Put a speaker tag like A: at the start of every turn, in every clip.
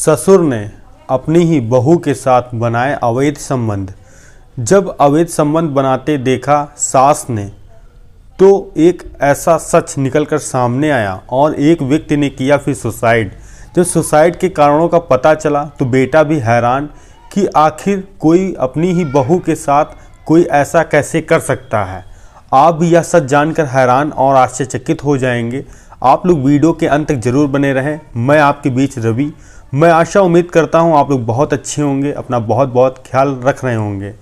A: ससुर ने अपनी ही बहू के साथ बनाए अवैध संबंध। जब अवैध संबंध बनाते देखा सास ने तो एक ऐसा सच निकलकर सामने आया और एक व्यक्ति ने किया फिर सुसाइड। जब सुसाइड के कारणों का पता चला तो बेटा भी हैरान कि आखिर कोई अपनी ही बहू के साथ कोई ऐसा कैसे कर सकता है। आप भी यह सच जानकर हैरान और आश्चर्यचकित हो जाएंगे। आप लोग वीडियो के अंत तक जरूर बने रहें। मैं आपके बीच रवि। मैं आशा उम्मीद करता हूं आप लोग बहुत अच्छे होंगे, अपना बहुत बहुत ख्याल रख रहे होंगे।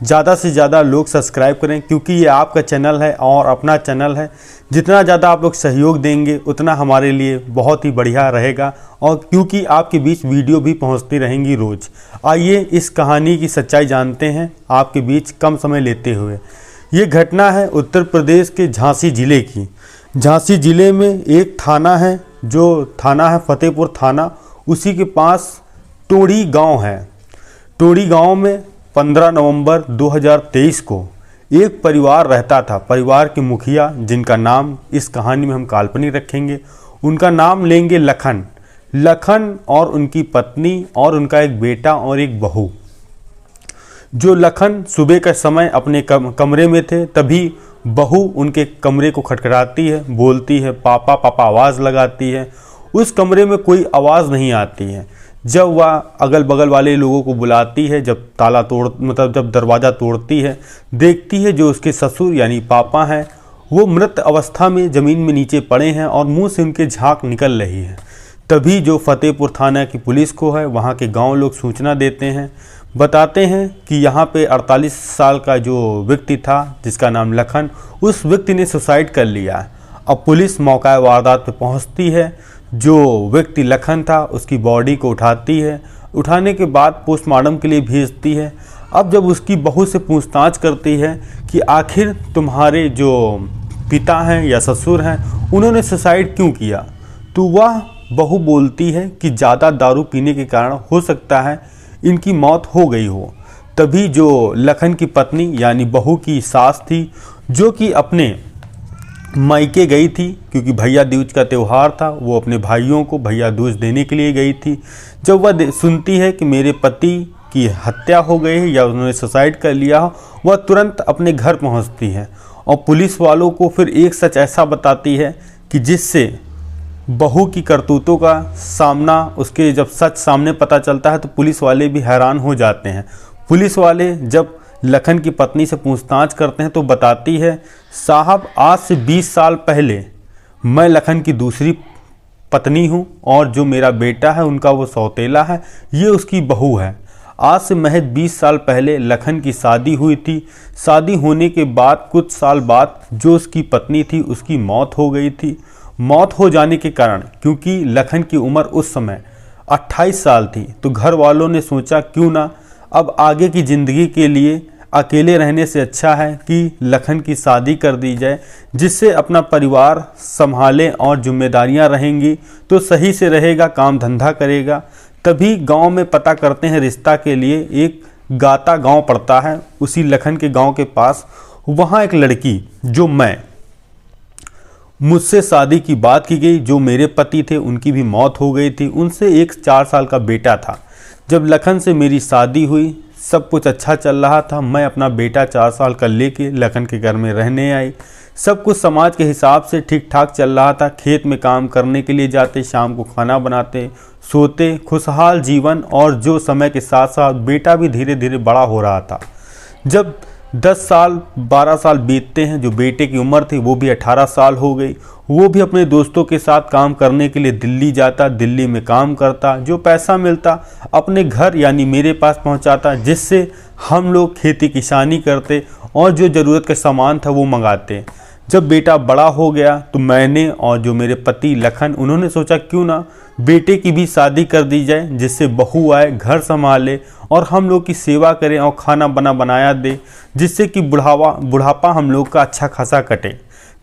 A: ज़्यादा से ज़्यादा लोग सब्सक्राइब करें क्योंकि ये आपका चैनल है और अपना चैनल है। जितना ज़्यादा आप लोग सहयोग देंगे उतना हमारे लिए बहुत ही बढ़िया रहेगा, और क्योंकि आपके बीच वीडियो भी पहुंचती रहेंगी रोज़। आइए इस कहानी की सच्चाई जानते हैं आपके बीच कम समय लेते हुए। ये घटना है उत्तर प्रदेश के झांसी ज़िले की। झांसी ज़िले में एक थाना है, जो थाना है फतेहपुर थाना। उसी के पास टोड़ी गांव है। टोड़ी गांव में 15 नवंबर 2023 को एक परिवार रहता था। परिवार के मुखिया, जिनका नाम इस कहानी में हम काल्पनिक रखेंगे, उनका नाम लेंगे लखन। लखन और उनकी पत्नी और उनका एक बेटा और एक बहू। जो लखन सुबह का समय अपने कमरे में थे, तभी बहू उनके कमरे को खटखटाती है, बोलती है पापा पापा, आवाज़ लगाती है। उस कमरे में कोई आवाज़ नहीं आती है। जब वह अगल बगल वाले लोगों को बुलाती है, जब जब दरवाज़ा तोड़ती है, देखती है जो उसके ससुर यानी पापा हैं वो मृत अवस्था में ज़मीन में नीचे पड़े हैं और मुंह से उनके झाग निकल रही है। तभी जो फतेहपुर थाना की पुलिस को है, वहाँ के गांव लोग सूचना देते हैं, बताते हैं कि यहाँ पे 48 साल का जो व्यक्ति था जिसका नाम लखन, उस व्यक्ति ने सुसाइड कर लिया है। अब पुलिस मौका वारदात पे पहुँचती है। जो व्यक्ति लखन था उसकी बॉडी को उठाती है। उठाने के बाद पोस्टमार्टम के लिए भेजती है। अब जब उसकी बहू से पूछताछ करती है कि आखिर तुम्हारे जो पिता हैं या ससुर हैं उन्होंने सुसाइड क्यों किया, तो वह बहू बोलती है कि ज़्यादा दारू पीने के कारण हो सकता है इनकी मौत हो गई हो। तभी जो लखन की पत्नी यानी बहू की सास थी, जो कि अपने मायके गई थी क्योंकि भैया दूज का त्यौहार था, वो अपने भाइयों को भैया दूज देने के लिए गई थी। जब वह सुनती है कि मेरे पति की हत्या हो गई है या उन्होंने सुसाइड कर लिया हो, वह तुरंत अपने घर पहुंचती है और पुलिस वालों को फिर एक सच ऐसा बताती है कि जिससे बहू की करतूतों का सामना, उसके जब सच सामने पता चलता है तो पुलिस वाले भी हैरान हो जाते हैं। पुलिस वाले जब लखन की पत्नी से पूछताछ करते हैं तो बताती है, साहब आज से 20 साल पहले मैं लखन की दूसरी पत्नी हूं और जो मेरा बेटा है उनका वो सौतेला है, ये उसकी बहू है। आज से महज 20 साल पहले लखन की शादी हुई थी। शादी होने के बाद कुछ साल बाद जो उसकी पत्नी थी उसकी मौत हो गई थी। मौत हो जाने के कारण, क्योंकि लखन की उम्र उस समय 28 साल थी, तो घर वालों ने सोचा क्यों ना अब आगे की ज़िंदगी के लिए अकेले रहने से अच्छा है कि लखन की शादी कर दी जाए, जिससे अपना परिवार संभाले और जिम्मेदारियां रहेंगी तो सही से रहेगा, काम धंधा करेगा। तभी गांव में पता करते हैं रिश्ता के लिए। एक गाता गांव पड़ता है उसी लखन के गांव के पास। वहाँ एक लड़की, जो मुझसे शादी की बात की गई, जो मेरे पति थे उनकी भी मौत हो गई थी, उनसे एक 4 साल का बेटा था। जब लखन से मेरी शादी हुई, सब कुछ अच्छा चल रहा था। मैं अपना बेटा 4 साल का लेके लखन के घर में रहने आई। सब कुछ समाज के हिसाब से ठीक ठाक चल रहा था। खेत में काम करने के लिए जाते, शाम को खाना बनाते, सोते, खुशहाल जीवन। और जो समय के साथ साथ बेटा भी धीरे धीरे बड़ा हो रहा था। जब 10 साल 12 साल बीतते हैं, जो बेटे की उम्र थी वो भी 18 साल हो गई। वो भी अपने दोस्तों के साथ काम करने के लिए दिल्ली जाता, दिल्ली में काम करता, जो पैसा मिलता अपने घर यानी मेरे पास पहुंचाता, जिससे हम लोग खेती किसानी करते और जो ज़रूरत का सामान था वो मंगाते। जब बेटा बड़ा हो गया तो मैंने और जो मेरे पति लखन, उन्होंने सोचा क्यों ना बेटे की भी शादी कर दी जाए, जिससे बहू आए, घर संभाले और हम लोग की सेवा करें और खाना बनाया दे, जिससे कि बुढ़ापा हम लोग का अच्छा खासा कटे।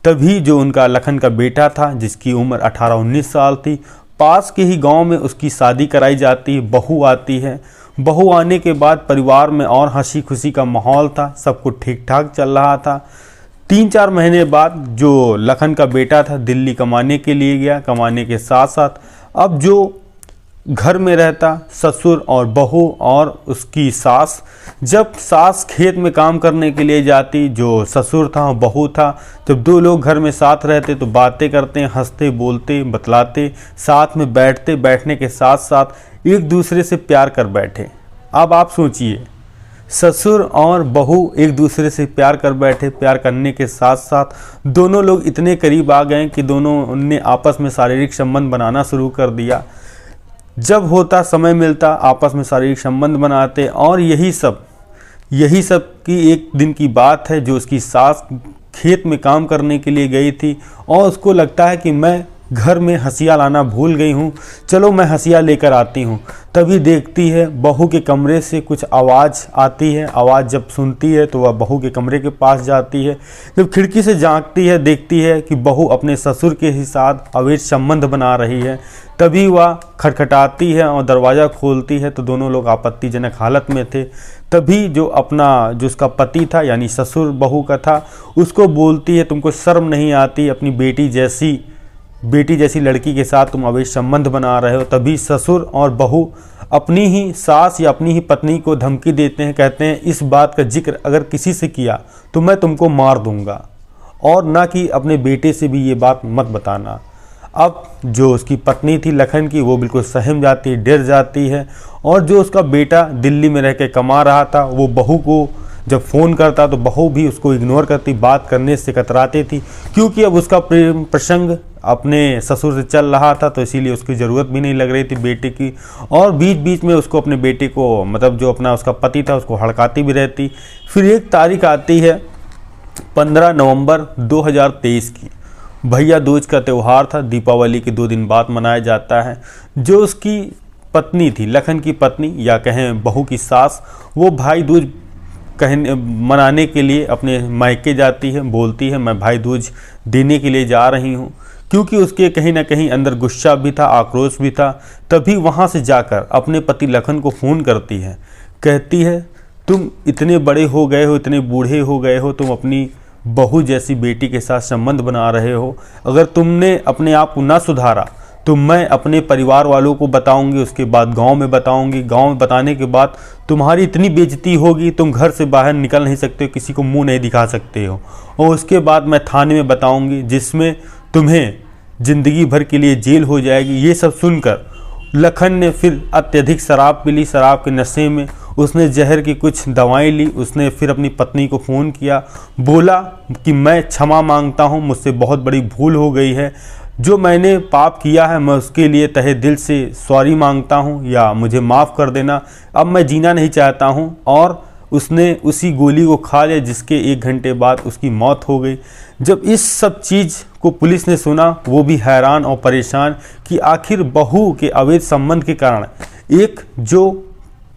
A: तभी जो उनका लखन का बेटा था, जिसकी उम्र 18-19 साल थी, पास के ही गांव में उसकी शादी कराई जाती है। बहू आती है। बहू आने के बाद परिवार में और हंसी खुशी का माहौल था, सब कुछ ठीक ठाक चल रहा था। 3-4 महीने बाद जो लखन का बेटा था दिल्ली कमाने के लिए गया। कमाने के साथ साथ अब जो घर में रहता ससुर और बहू और उसकी सास। जब सास खेत में काम करने के लिए जाती, जो ससुर था और बहू था, जब दो लोग घर में साथ रहते तो बातें करते, हंसते बोलते बतलाते, साथ में बैठते, बैठने के साथ साथ एक दूसरे से प्यार कर बैठे। अब आप सोचिए, ससुर और बहू एक दूसरे से प्यार कर बैठे, प्यार करने के साथ साथ दोनों लोग इतने करीब आ गए कि दोनों ने आपस में शारीरिक संबंध बनाना शुरू कर दिया। जब होता समय मिलता आपस में शारीरिक संबंध बनाते, और यही सब की एक दिन की बात है, जो उसकी सास खेत में काम करने के लिए गई थी और उसको लगता है कि मैं घर में हंसिया लाना भूल गई हूँ, चलो मैं हंसिया लेकर आती हूँ। तभी देखती है बहू के कमरे से कुछ आवाज़ आती है। आवाज़ जब सुनती है तो वह बहू के कमरे के पास जाती है। जब खिड़की से झांकती है, देखती है कि बहू अपने ससुर के ही साथ अवैध संबंध बना रही है। तभी वह खटखटाती है और दरवाज़ा खोलती है तो दोनों लोग आपत्तिजनक हालत में थे। तभी जो उसका पति था, यानी ससुर बहू का था, उसको बोलती है, तुमको शर्म नहीं आती, अपनी बेटी जैसी लड़की के साथ तुम अवैध संबंध बना रहे हो। तभी ससुर और बहू अपनी ही सास या अपनी ही पत्नी को धमकी देते हैं, कहते हैं इस बात का जिक्र अगर किसी से किया तो मैं तुमको मार दूंगा, और ना कि अपने बेटे से भी ये बात मत बताना। अब जो उसकी पत्नी थी लखन की, वो बिल्कुल सहम जाती है, डर जाती है, और जो उसका बेटा दिल्ली में रह के कमा रहा था, वो बहू को जब फ़ोन करता तो बहू भी उसको इग्नोर करती, बात करने से कतराती थी, क्योंकि अब उसका प्रेम प्रसंग अपने ससुर से चल रहा था, तो इसीलिए उसकी ज़रूरत भी नहीं लग रही थी बेटे की। और बीच बीच में उसको अपने बेटे को, मतलब जो अपना उसका पति था, उसको हड़काती भी रहती। फिर एक तारीख आती है 15 नवंबर 2023 की। भैया दूज का त्यौहार था, दीपावली के 2 दिन बाद मनाया जाता है। जो उसकी पत्नी थी, लखन की पत्नी या कहें बहू की सास, वो भाई दूज मनाने के लिए अपने मायके जाती है, बोलती है मैं भाई दूज देने के लिए जा रही हूँ, क्योंकि उसके कहीं ना कहीं अंदर गुस्सा भी था, आक्रोश भी था। तभी वहाँ से जाकर अपने पति लखन को फ़ोन करती है, कहती है तुम इतने बड़े हो गए हो, इतने बूढ़े हो गए हो, तुम अपनी बहू जैसी बेटी के साथ संबंध बना रहे हो। अगर तुमने अपने आप को ना सुधारा तो मैं अपने परिवार वालों को बताऊंगी, उसके बाद गांव में बताऊंगी। गांव में बताने के बाद तुम्हारी इतनी बेइज्जती होगी, तुम घर से बाहर निकल नहीं सकते हो, किसी को मुंह नहीं दिखा सकते हो। और उसके बाद मैं थाने में बताऊंगी, जिसमें तुम्हें ज़िंदगी भर के लिए जेल हो जाएगी। ये सब सुनकर लखन ने फिर अत्यधिक शराब पी ली। शराब के नशे में उसने जहर की कुछ दवाएं ली। उसने फिर अपनी पत्नी को फ़ोन किया, बोला कि मैं क्षमा मांगता हूँ, मुझसे बहुत बड़ी भूल हो गई है, जो मैंने पाप किया है मैं उसके लिए तहे दिल से सॉरी मांगता हूँ, या मुझे माफ़ कर देना, अब मैं जीना नहीं चाहता हूँ। और उसने उसी गोली को खा लिया, जिसके 1 घंटे बाद उसकी मौत हो गई। जब इस सब चीज़ को पुलिस ने सुना, वो भी हैरान और परेशान कि आखिर बहू के अवैध संबंध के कारण एक जो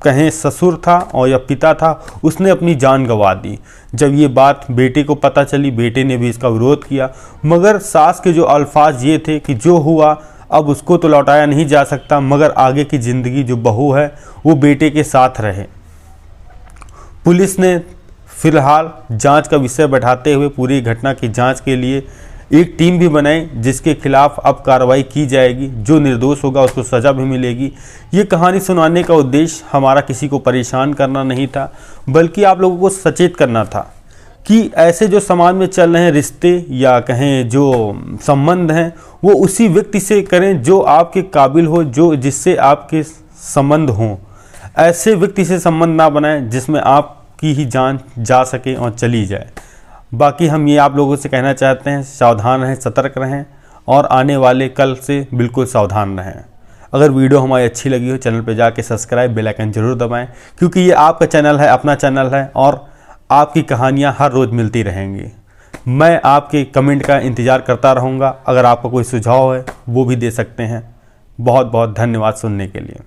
A: कहें ससुर था और या पिता था, उसने अपनी जान गंवा दी। जब ये बात बेटे को पता चली, बेटे ने भी इसका विरोध किया, मगर सास के जो अल्फाज ये थे कि जो हुआ अब उसको तो लौटाया नहीं जा सकता, मगर आगे की ज़िंदगी जो बहू है वो बेटे के साथ रहे। पुलिस ने फिलहाल जांच का विषय बढ़ाते हुए पूरी घटना की जांच के लिए एक टीम भी बनाई, जिसके खिलाफ अब कार्रवाई की जाएगी। जो निर्दोष होगा उसको सज़ा भी मिलेगी। ये कहानी सुनाने का उद्देश्य हमारा किसी को परेशान करना नहीं था, बल्कि आप लोगों को सचेत करना था कि ऐसे जो समाज में चल रहे हैं रिश्ते या कहें जो संबंध हैं, वो उसी व्यक्ति से करें जो आपके काबिल हो, जो जिससे आपके संबंध हों। ऐसे व्यक्ति से संबंध ना बनाएं जिसमें आपकी ही जान जा सके और चली जाए। बाकी हम ये आप लोगों से कहना चाहते हैं, सावधान रहें, सतर्क रहें, और आने वाले कल से बिल्कुल सावधान रहें। अगर वीडियो हमारी अच्छी लगी हो, चैनल पे जाके सब्सक्राइब, बेल आइकन जरूर दबाएं, क्योंकि ये आपका चैनल है, अपना चैनल है, और आपकी कहानियाँ हर रोज़ मिलती रहेंगी। मैं आपके कमेंट का इंतज़ार करता रहूँगा। अगर आपका कोई सुझाव है वो भी दे सकते हैं। बहुत बहुत धन्यवाद सुनने के लिए।